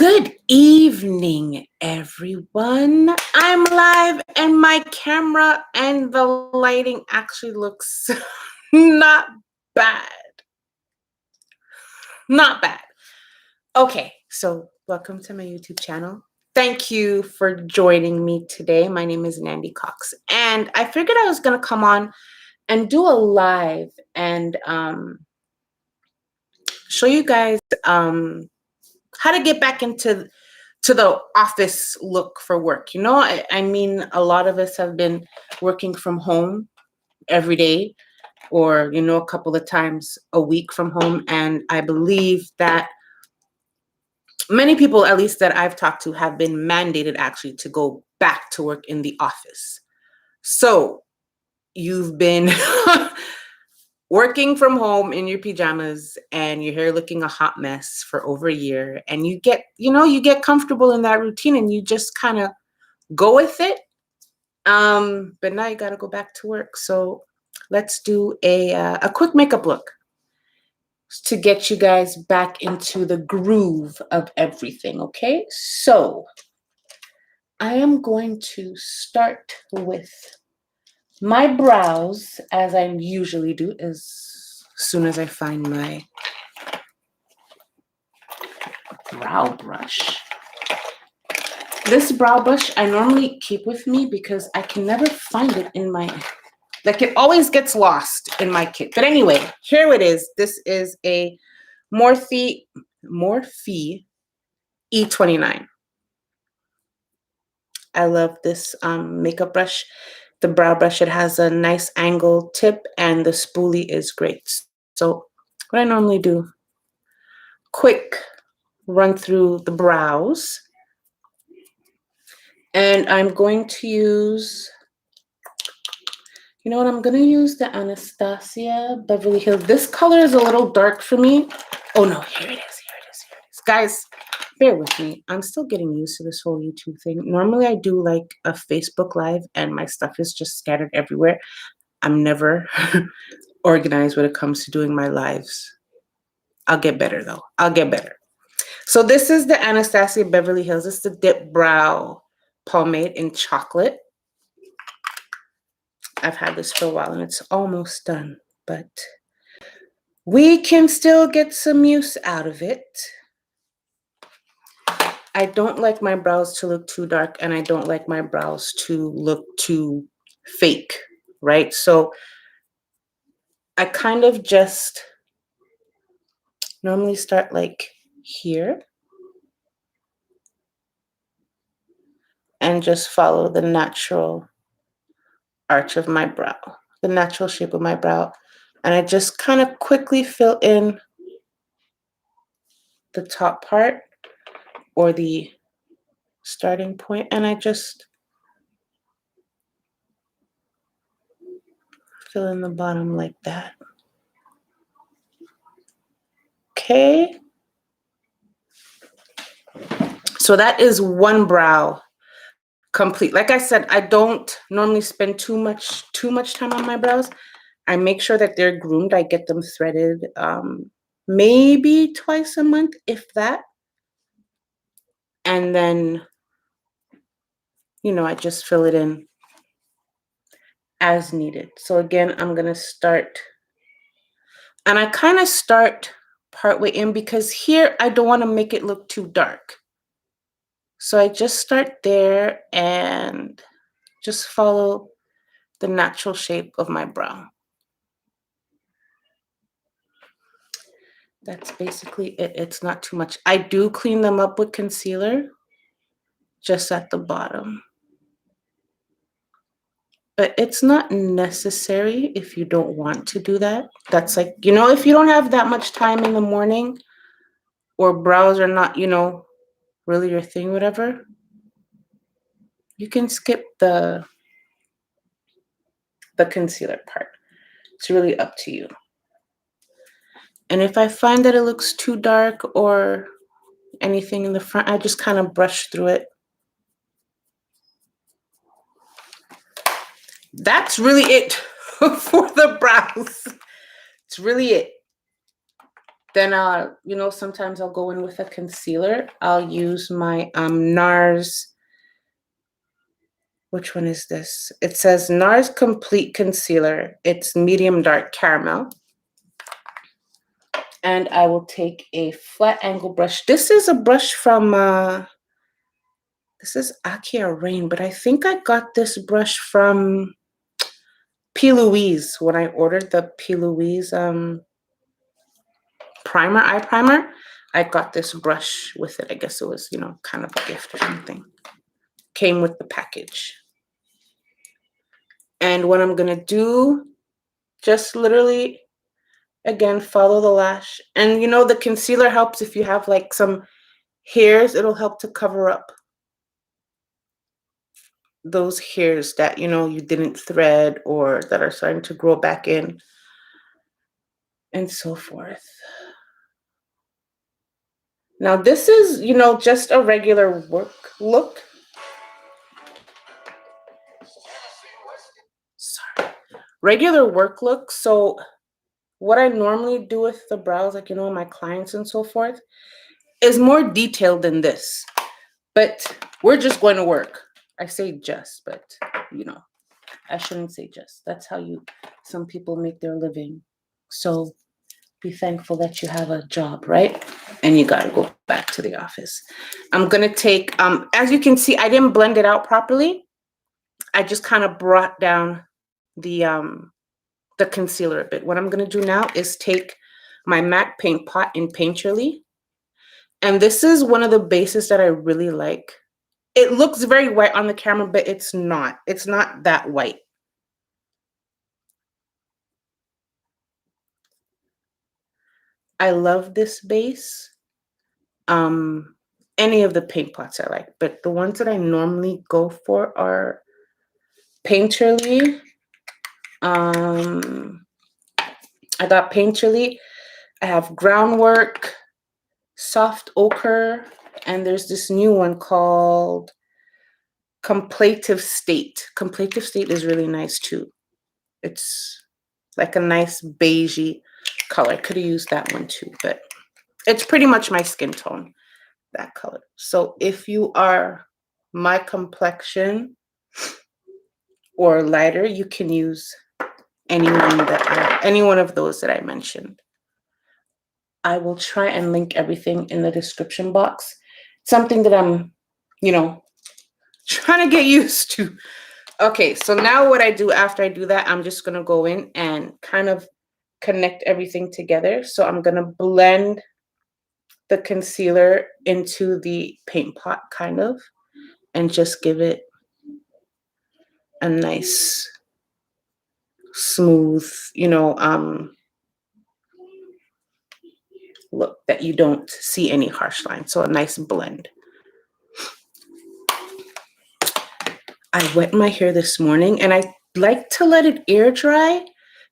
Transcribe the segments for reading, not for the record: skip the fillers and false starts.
Good evening, everyone. I'm live and my camera and the lighting actually looks not bad. Not bad. Okay, so welcome to my YouTube channel. Thank you for joining me today. My name is Nandy Cox, and I figured I was going to come on and do a live and show you guys how to get back into the office look for work. You know, I mean, a lot of us have been working from home every day or, a couple of times a week from home. And I believe that many people, at least that I've talked to, have been mandated actually to go back to work in the office. So you've been working from home in your pajamas and your hair looking a hot mess for over a year, and you get comfortable in that routine and you just kind of go with it. But now you got to go back to work. So let's do a quick makeup look to get you guys back into the groove of everything. Okay, so I am going to start with my brows, as I usually do, as soon as I find my brow brush. This brow brush I normally keep with me because I can never find it in my, like, it always gets lost in my kit. But anyway, here it is. This is a Morphe E29. I love this makeup brush. The brow brush, it has a nice angle tip and the spoolie is great. So what I normally do, quick run through the brows. And I'm going to use, you know what, I'm going to use the Anastasia Beverly Hills. This color is a little dark for me. Oh no, here it is. Guys, bear with me. I'm still getting used to this whole YouTube thing. Normally I do like a Facebook Live and my stuff is just scattered everywhere. I'm never organized when it comes to doing my lives. I'll get better though. I'll get better. So this is the Anastasia Beverly Hills. It's the Dip Brow Pomade in chocolate. I've had this for a while and it's almost done, but we can still get some use out of it. I don't like my brows to look too dark and I don't like my brows to look too fake, right? So I kind of just normally start like here and just follow the natural arch of my brow, the natural shape of my brow. And I just kind of quickly fill in the top part or the starting point, and I just fill in the bottom like that. Okay. So that is one brow complete. Like I said, I don't normally spend too much time on my brows. I make sure that they're groomed. I get them threaded maybe twice a month, if that. And then, I just fill it in as needed. So again, I'm going to start, and I kind of start partway in because here I don't want to make it look too dark. So I just start there and just follow the natural shape of my brow. That's basically it. It's not too much. I do clean them up with concealer just at the bottom. But it's not necessary if you don't want to do that. That's like, if you don't have that much time in the morning or brows are not, really your thing, whatever, you can skip the concealer part. It's really up to you. And if I find that it looks too dark or anything in the front, I just kind of brush through it. That's really it for the brows. It's really it. Then you know, sometimes I'll go in with a concealer. I'll use my NARS. Which one is this? It says NARS Complete Concealer. It's medium dark caramel. And I will take a flat angle brush. This is a brush from this is Akia Rain, but I think I got this brush from P. Louise when I ordered the P. Louise eye primer. I got this brush with it. I guess it was, you know, kind of a gift or something. Came with the package. And what I'm gonna do, just literally, again, follow the lash. And you know, the concealer helps if you have like some hairs, it'll help to cover up those hairs that, you know, you didn't thread or that are starting to grow back in and so forth. Now this is, you know, just a regular work look. Sorry. Regular work look. So what I normally do with the brows, like, you know, my clients and so forth, is more detailed than this. But we're just going to work. I say just, but, you know, I shouldn't say just. That's how some people make their living. So be thankful that you have a job, right? And you got to go back to the office. I'm going to take, as you can see, I didn't blend it out properly. I just kind of brought down the concealer a bit. What I'm going to do now is take my MAC paint pot in Painterly. And this is one of the bases that I really like. It looks very white on the camera, but it's not. It's not that white. I love this base. Any of the paint pots I like, but the ones that I normally go for are Painterly. I got Painterly. I have Groundwork, Soft Ochre, and there's this new one called Contemplative State. Contemplative State is really nice too. It's like a nice beigey color. Could have used that one too, but it's pretty much my skin tone, that color. So if you are my complexion or lighter, you can use any one of those that I mentioned. I will try and link everything in the description box. Something that I'm, you know, trying to get used to. Okay, so now what I do after I do that, I'm just going to go in and kind of connect everything together. So I'm going to blend the concealer into the paint pot kind of, and just give it a nice smooth, you know, look that you don't see any harsh lines. So a nice blend. I wet my hair this morning and I like to let it air dry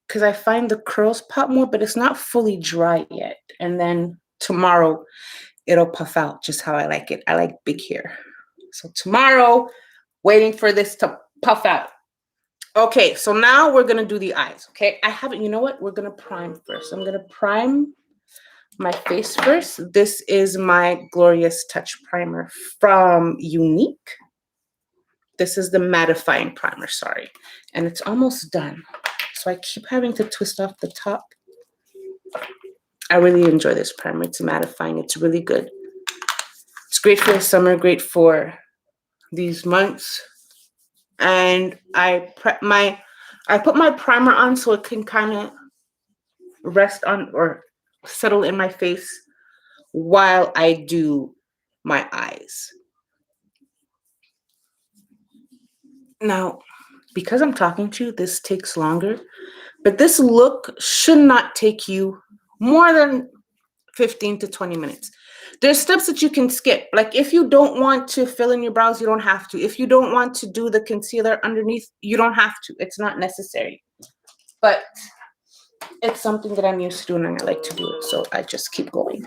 because I find the curls pop more, but it's not fully dry yet. And then tomorrow it'll puff out just how I like it. I like big hair. So tomorrow, waiting for this to puff out. Okay, so now we're gonna do the eyes, okay? I haven't, you know what? We're gonna prime first. I'm gonna prime my face first. This is my Glorious Touch Primer from Unique. This is the mattifying primer, sorry. And it's almost done. So I keep having to twist off the top. I really enjoy this primer. It's mattifying, it's really good. It's great for the summer, great for these months. And I put my primer on so it can kind of rest on or settle in my face while I do my eyes. Now, because I'm talking to you, this takes longer, but this look should not take you more than 15 to 20 minutes. There's steps that you can skip. Like if you don't want to fill in your brows, you don't have to. If you don't want to do the concealer underneath, you don't have to. It's not necessary. But it's something that I'm used to doing and I like to do it, so I just keep going.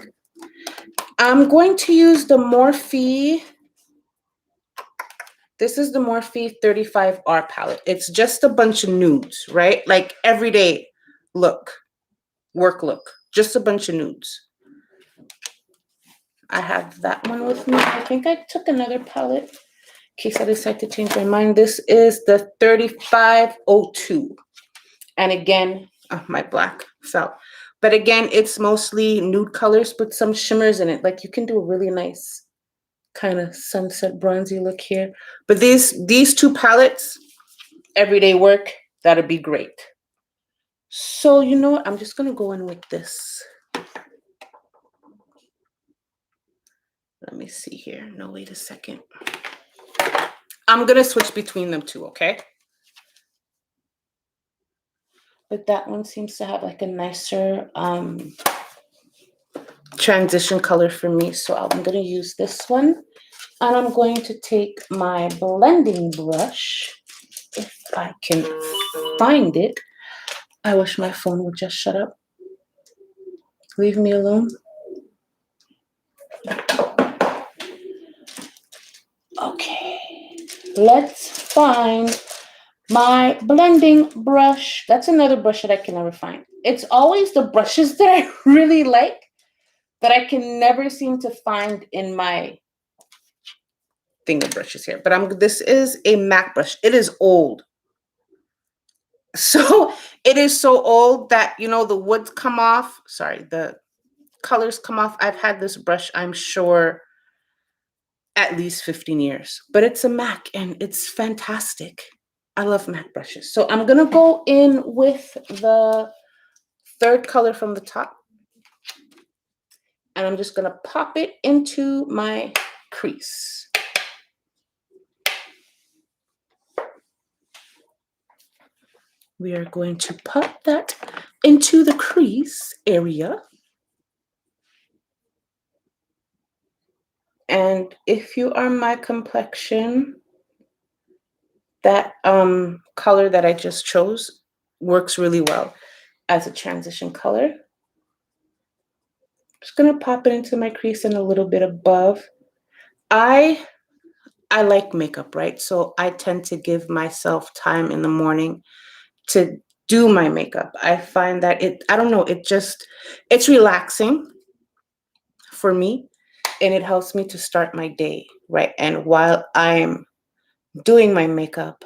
I'm going to use the Morphe. This is the Morphe 35R palette. It's just a bunch of nudes, right? Like everyday look, work look. just a bunch of nudes. I have that one with me. I think I took another palette in case I decide to change my mind. This is the 3502. And again, my black fell. But again, it's mostly nude colors with some shimmers in it. Like you can do a really nice kind of sunset bronzy look here. But these two palettes, everyday work, that'll be great. So you know what? I'm just going to go in with this. Let me see here. No, wait a second. I'm going to switch between them two, okay? But that one seems to have like a nicer transition color for me. So I'm going to use this one. And I'm going to take my blending brush, if I can find it. I wish my phone would just shut up. Leave me alone. Okay, let's find my blending brush. That's another brush that I can never find. It's always the brushes that I really like that I can never seem to find in my thing of brushes here. But this is a MAC brush. It is old. So it is so old that, you know, the woods come off. Sorry, the colors come off. I've had this brush, I'm sure, at least 15 years. But it's a MAC and it's fantastic. I love MAC brushes. So I'm going to go in with the third color from the top. And I'm just going to pop it into my crease. We are going to pop that into the crease area. And if you are my complexion, that color that I just chose works really well as a transition color. Just gonna pop it into my crease and a little bit above. I like makeup, right? So I tend to give myself time in the morning to do my makeup. I find that I don't know, it's relaxing for me and it helps me to start my day, right? And while I'm doing my makeup,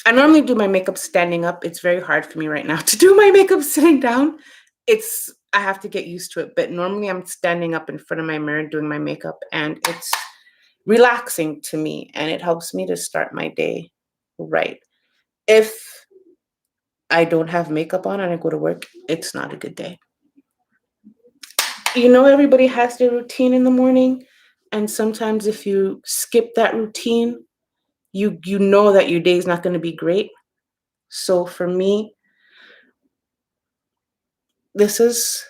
I normally do my makeup standing up. It's very hard for me right now to do my makeup sitting down. I have to get used to it. But normally I'm standing up in front of my mirror doing my makeup and it's relaxing to me and it helps me to start my day right. If I don't have makeup on and I go to work, it's not a good day. You know, everybody has their routine in the morning. And sometimes if you skip that routine, you know that your day is not going to be great. So for me, this is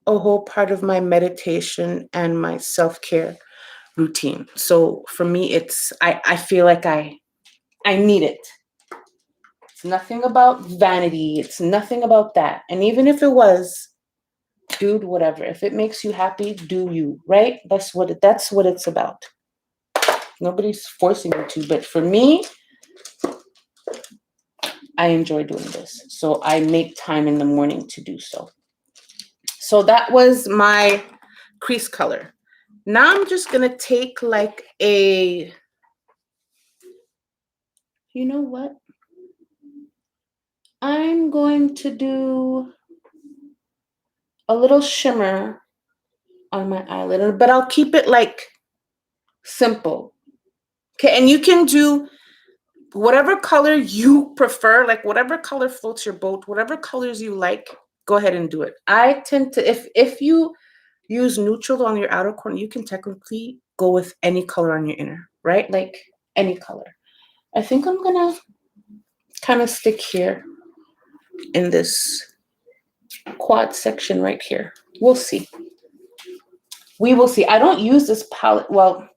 a whole part of my meditation and my self-care routine. So for me, I feel like I need it. It's nothing about vanity. It's nothing about that. And even if it was, dude, whatever. If it makes you happy, do you, right? That's what it's about. Nobody's forcing you to, but for me, I enjoy doing this. So I make time in the morning to do so. So that was my crease color. Now I'm just going to take like you know what? I'm going to do a little shimmer on my eyelid, but I'll keep it like simple. Okay, and you can do whatever color you prefer, like whatever color floats your boat, whatever colors you like, go ahead and do it. I tend to, if you use neutral on your outer corner, you can technically go with any color on your inner, right? Like any color. I think I'm gonna kind of stick here in this quad section right here. We'll see. We will see. I don't use this palette. Well,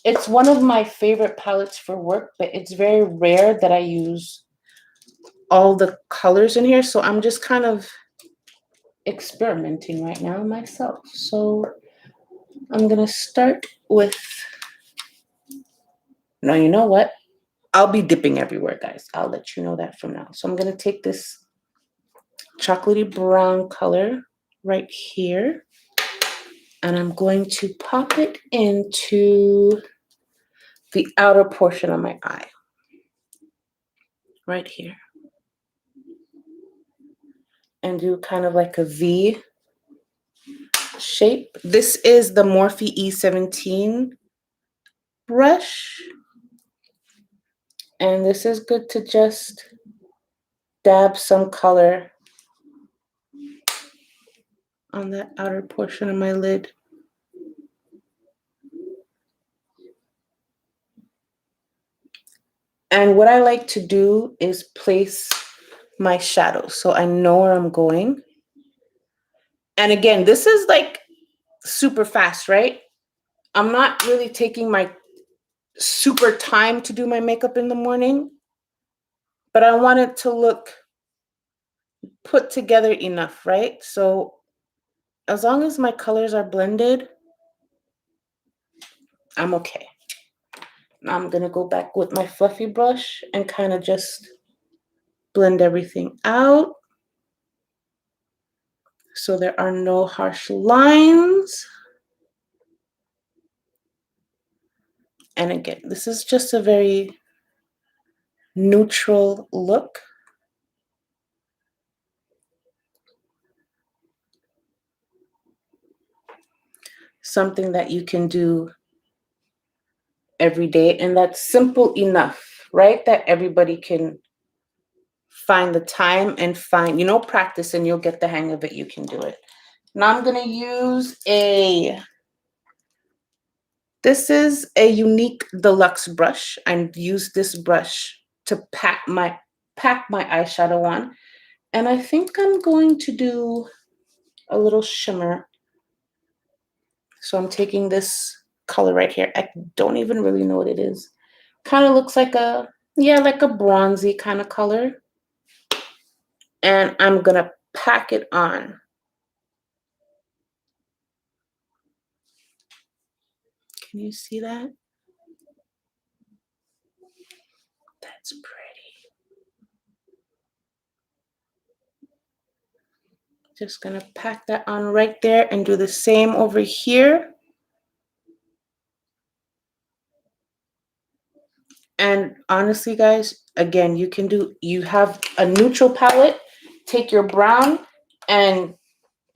it's one of my favorite palettes for work, but it's very rare that I use all the colors in here. So I'm just kind of experimenting right now myself. So I'm going to start with, no, you know what? I'll be dipping everywhere, guys. I'll let you know that from now. So I'm going to take this chocolatey brown color right here. And I'm going to pop it into the outer portion of my eye, right here. And do kind of like a V shape. This is the Morphe E17 brush. And this is good to just dab some color on that outer portion of my lid. And what I like to do is place my shadows so I know where I'm going. And again, this is like super fast, right? I'm not really taking my super time to do my makeup in the morning, but I want it to look put together enough, right? So as long as my colors are blended, I'm okay. Now I'm gonna go back with my fluffy brush and kind of just blend everything out so there are no harsh lines. And again, this is just a very neutral look. Something that you can do every day, and that's simple enough, right? That everybody can find the time and find, practice, and you'll get the hang of it. You can do it. Now I'm going to use this is a Unique Deluxe brush. I use this brush to pack my eyeshadow on. And I think I'm going to do a little shimmer. So I'm taking this color right here. I don't even really know what it is. Kind of looks like like a bronzy kind of color. And I'm going to pack it on. Can you see that? That's pretty. Just going to pack that on right there and do the same over here. And honestly, guys, again, you have a neutral palette, take your brown and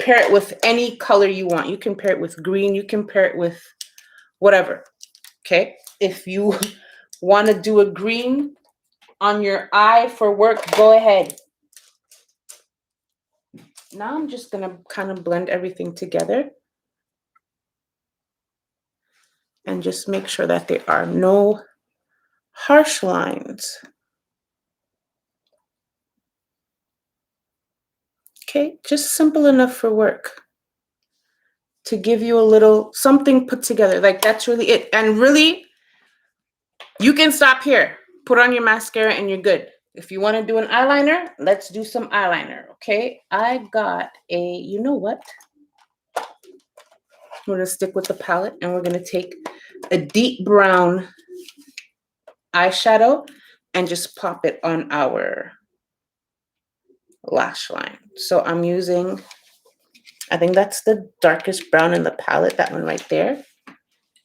pair it with any color you want. You can pair it with green, you can pair it with whatever, okay? If you want to do a green on your eye for work, go ahead. Now I'm just going to kind of blend everything together and just make sure that there are no harsh lines. Okay, just simple enough for work to give you a little something put together. Like that's really it. And really, you can stop here. Put on your mascara and you're good. If you want to do an eyeliner, let's do some eyeliner, okay? I got you know what? We're going to stick with the palette and we're going to take a deep brown eyeshadow and just pop it on our lash line. So I'm using, I think that's the darkest brown in the palette, that one right there.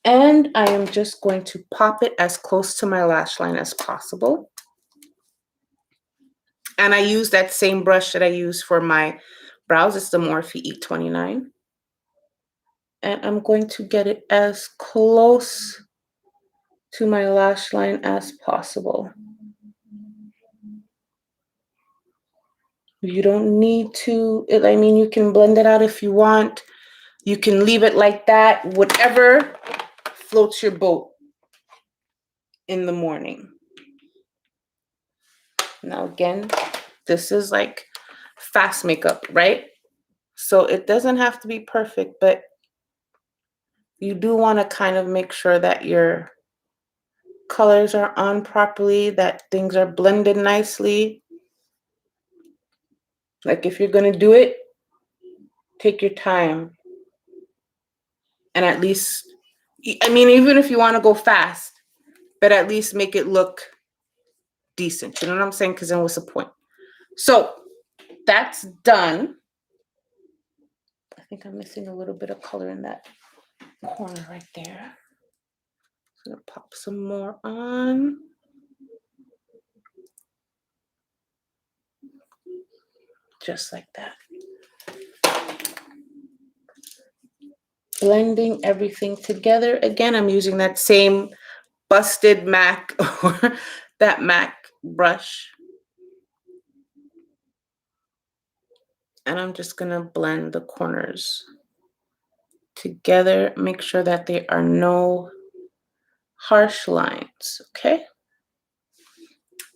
And I am just going to pop it as close to my lash line as possible. And I use that same brush that I use for my brows. It's the Morphe E29. And I'm going to get it as close to my lash line as possible. You don't need to, I mean, you can blend it out if you want. You can leave it like that, whatever floats your boat in the morning. Now, again, this is like fast makeup, right? So it doesn't have to be perfect, but you do want to kind of make sure that your colors are on properly, that things are blended nicely. Like if you're going to do it, take your time. And at least, I mean, even if you want to go fast, but at least make it look decent. You know what I'm saying? Because then what's the point? So that's done. I think I'm missing a little bit of color in that corner right there. I'm gonna pop some more on. Just like that. Blending everything together. Again, I'm using that same busted MAC or that MAC brush. And I'm just gonna blend the corners together. Make sure that there are no harsh lines, okay?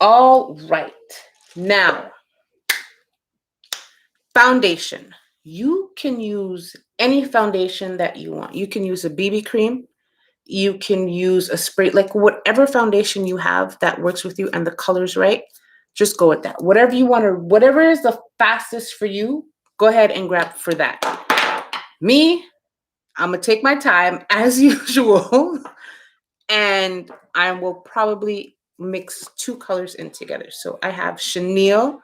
All right. Now, foundation. You can use any foundation that you want. You can use a BB cream. You can use a spray, like whatever foundation you have that works with you and the color's right, just go with that. Whatever you want to, whatever is the fastest for you, go ahead and grab for that. Me, I'm going to take my time as usual, and I will probably mix two colors in together. So I have Chenille.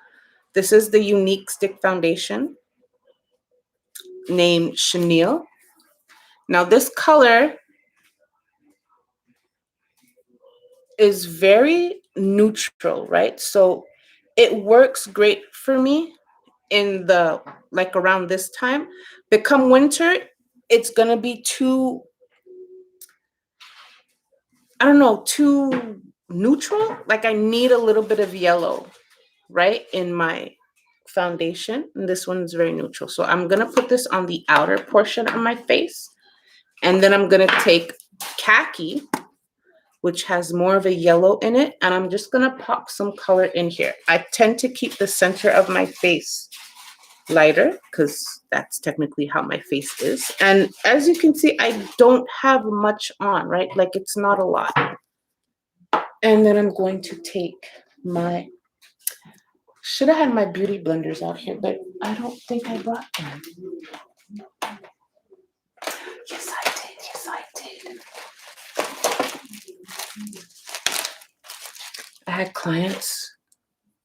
This is the Unique Stick Foundation named Chenille. Now this color is very neutral, right? So it works great for me in the, like around this time. Become winter, it's gonna be too, I don't know, too neutral. Like I need a little bit of yellow, right, in my foundation. And this one's very neutral. So I'm gonna put this on the outer portion of my face. And then I'm gonna take khaki, which has more of a yellow in it. And I'm just gonna pop some color in here. I tend to keep the center of my face lighter because that's technically how my face is. And as you can see, I don't have much on, right? Like it's not a lot. And then I'm going to take my, should have had my beauty blenders out here, but I don't think I brought them. Yes, I did. Yes, I did. I had clients,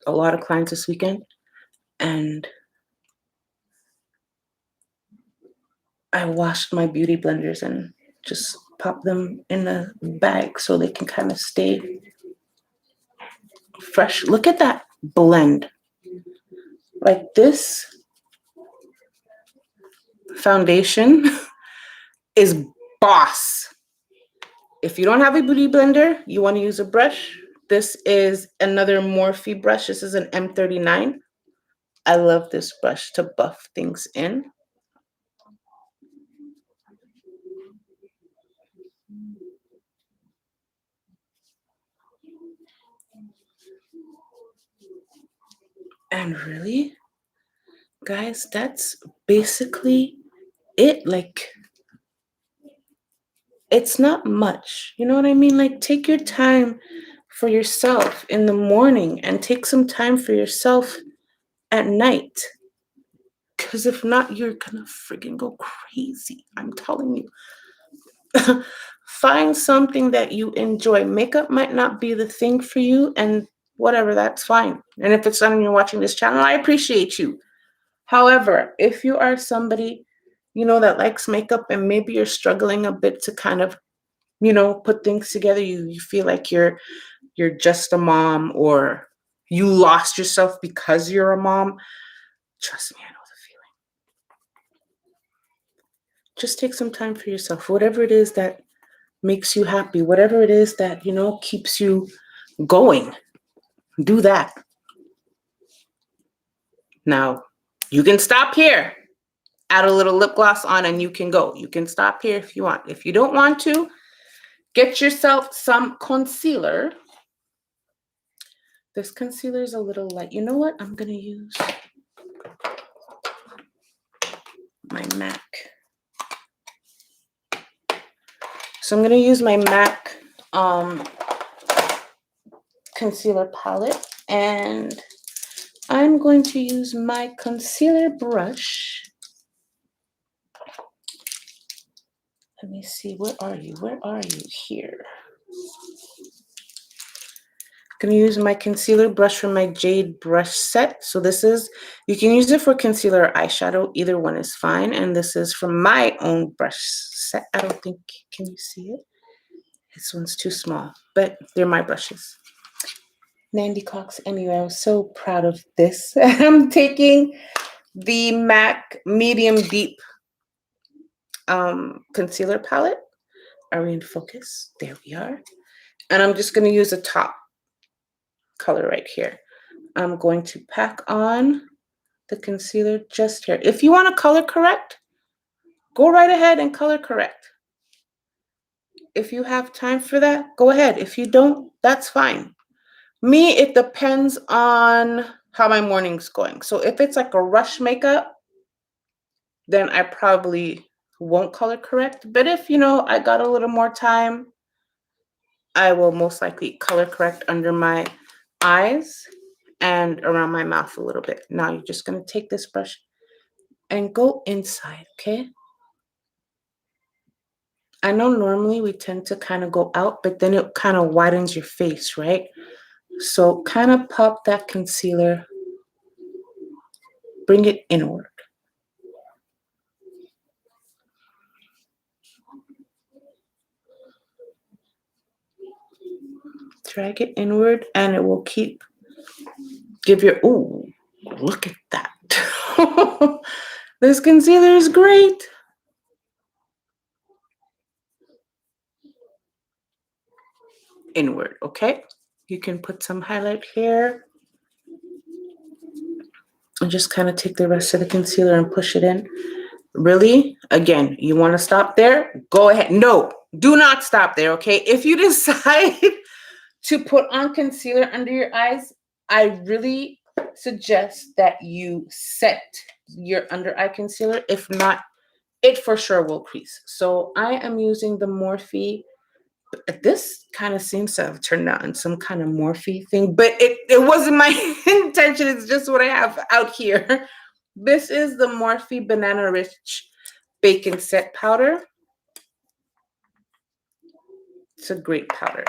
a lot of clients this weekend, and I washed my beauty blenders and just pop them in a bag so they can kind of stay fresh. Look at that blend. Like this foundation is boss. If you don't have a beauty blender, you want to use a brush. This is another Morphe brush. This is an M39. I love this brush to buff things in. And really, guys, that's basically it. Like, it's not much. You know what I mean? Like, take your time for yourself in the morning and take some time for yourself at night. Because if not, you're gonna friggin' go crazy. I'm telling you. Find something that you enjoy. Makeup might not be the thing for you, and whatever, that's fine. And if it's something you're watching this channel, I appreciate you. However, if you are somebody, you know, that likes makeup and maybe you're struggling a bit to kind of, you know, put things together, you feel like you're just a mom or you lost yourself because you're a mom, trust me, I know the feeling. Just take some time for yourself. Whatever it is that makes you happy, whatever it is that, you know, keeps you going, do that. Now, you can stop here, add a little lip gloss on, and you can go. You can stop here if you want. If you don't want to, get yourself some concealer. This concealer is a little light. You know what? I'm going to use my MAC. So I'm going to use my MAC concealer palette, and I'm going to use my concealer brush. Let me see, where are you? Where are you? Here. Gonna use my concealer brush from my Jade brush set. So this is, you can use it for concealer or eyeshadow. Either one is fine. And this is from my own brush set. I don't think, can you see it? This one's too small, but they're my brushes. Nandy Cox, anyway, I'm so proud of this. I'm taking the MAC Medium Deep concealer palette. Are we in focus? There we are. And I'm just gonna use a top color right here. I'm going to pack on the concealer just here. If you want to color correct, go right ahead and color correct. If you have time for that, go ahead. If you don't, that's fine. Me, it depends on how my morning's going. So if it's like a rush makeup, then I probably won't color correct. But if, I got a little more time, I will most likely color correct under my eyes and around my mouth a little bit. Now you're just going to take this brush and go inside, okay? I know normally we tend to kind of go out, but then it kind of widens your face, right? So kind of pop that concealer, bring it inward. Drag it inward and it will give your, ooh, look at that. This concealer is great. Inward, okay? You can put some highlight here. And just kind of take the rest of the concealer and push it in. Really? Again, you want to stop there? Go ahead. No, do not stop there, okay? If you decide to put on concealer under your eyes, I really suggest that you set your under eye concealer. If not, it for sure will crease. So I am using the Morphe. This kind of seems to have turned out in some kind of Morphe thing, but it wasn't my intention. It's just what I have out here. This is the Morphe Banana Rich Bacon Set Powder. It's a great powder.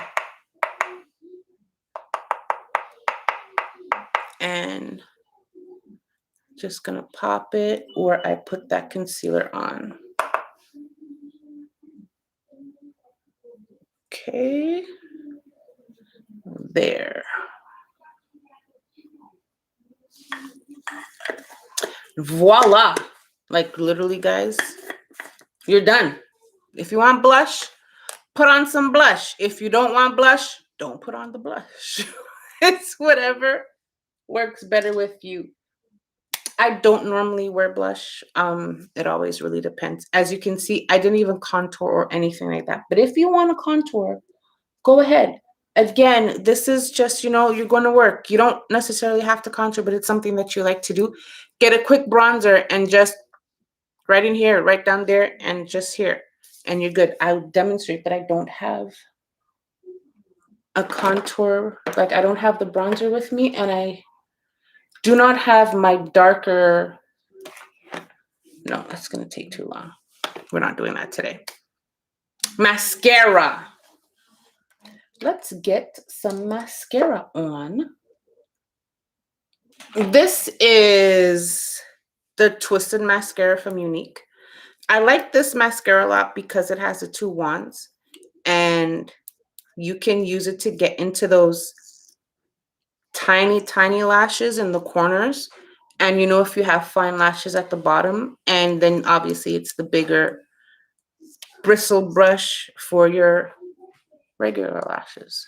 And just gonna pop it where I put that concealer on. Okay, there. Voila! Like literally, guys, you're done. If you want blush, put on some blush. If you don't want blush, don't put on the blush. It's whatever works better with you. I don't normally wear blush. It always really depends. As you can see, I didn't even contour or anything like that. But if you want to contour, go ahead. Again, this is just, you're going to work. You don't necessarily have to contour, but it's something that you like to do. Get a quick bronzer and just right in here, right down there, and just here. And you're good. I'll demonstrate, but I don't have a contour. Like, I don't have the bronzer with me, and I do not have my darker. No, that's going to take too long. We're not doing that today. Mascara. Let's get some mascara on. This is the Twisted Mascara from Unique. I like this mascara a lot because it has the two wands and you can use it to get into those tiny, tiny lashes in the corners. And if you have fine lashes at the bottom, and then obviously it's the bigger bristle brush for your regular lashes.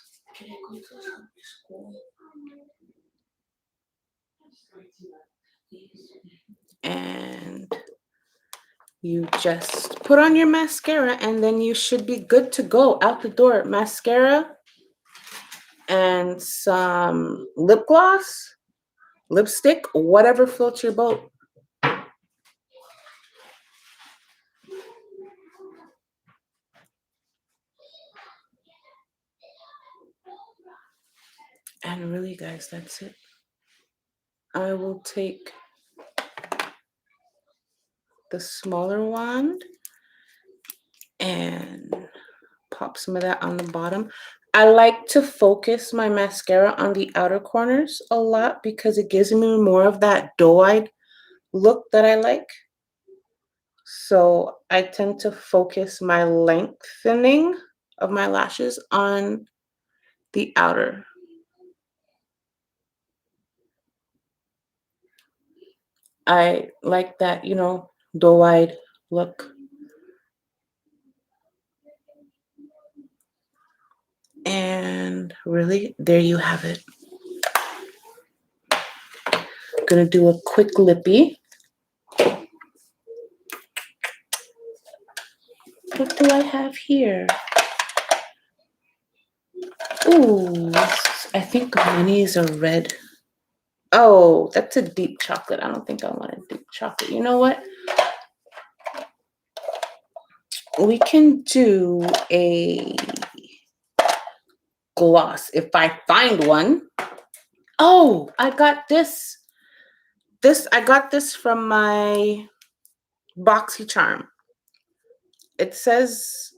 And you just put on your mascara and then you should be good to go out the door. Mascara and some lip gloss, lipstick, whatever floats your boat. And really, guys, that's it. I will take the smaller wand and pop some of that on the bottom. I like to focus my mascara on the outer corners a lot because it gives me more of that doe-eyed look that I like. So I tend to focus my lengthening of my lashes on the outer. I like that, doe-eyed look. And really, there you have it. Gonna do a quick lippy. What do I have here? Ooh, I think minis are red. Oh, that's a deep chocolate. I don't think I want a deep chocolate. You know what? We can do a gloss if I find one. Oh, I got this. I got this from my BoxyCharm. It says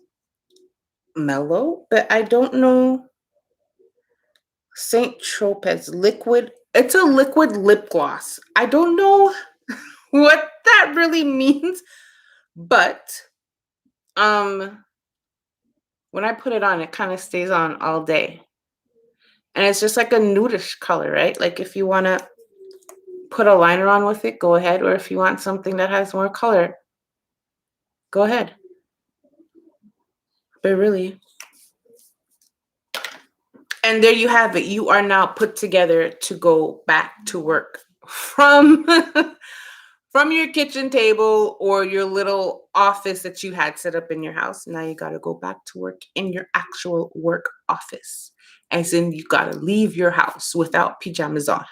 mellow, but I don't know. Saint Tropez liquid. It's a liquid lip gloss. I don't know what that really means, but when I put it on, it kind of stays on all day. And it's just like a nudish color, right? Like if you want to put a liner on with it, go ahead. Or if you want something that has more color, go ahead. But really, and there you have it. You are now put together to go back to work from from your kitchen table or your little office that you had set up in your house. Now you got to go back to work in your actual work office. As in, you got to leave your house without pajamas on.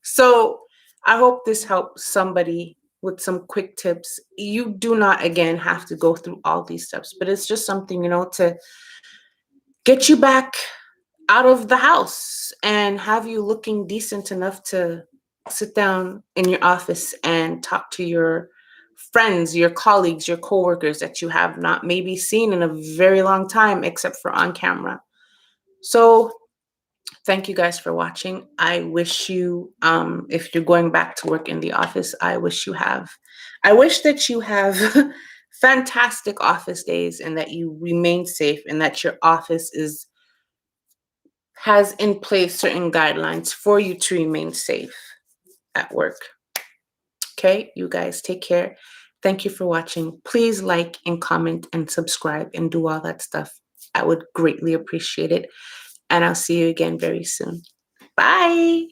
So I hope this helps somebody with some quick tips. You do not, again, have to go through all these steps, but it's just something, to get you back out of the house and have you looking decent enough to sit down in your office and talk to your friends, your colleagues, your coworkers that you have not maybe seen in a very long time except for on camera. So thank you guys for watching. I wish you, if you're going back to work in the office, I wish that you have fantastic office days and that you remain safe and that your office has in place certain guidelines for you to remain safe at work. Okay, you guys take care. Thank you for watching. Please like and comment and subscribe and do all that stuff. I would greatly appreciate it. And I'll see you again very soon. Bye.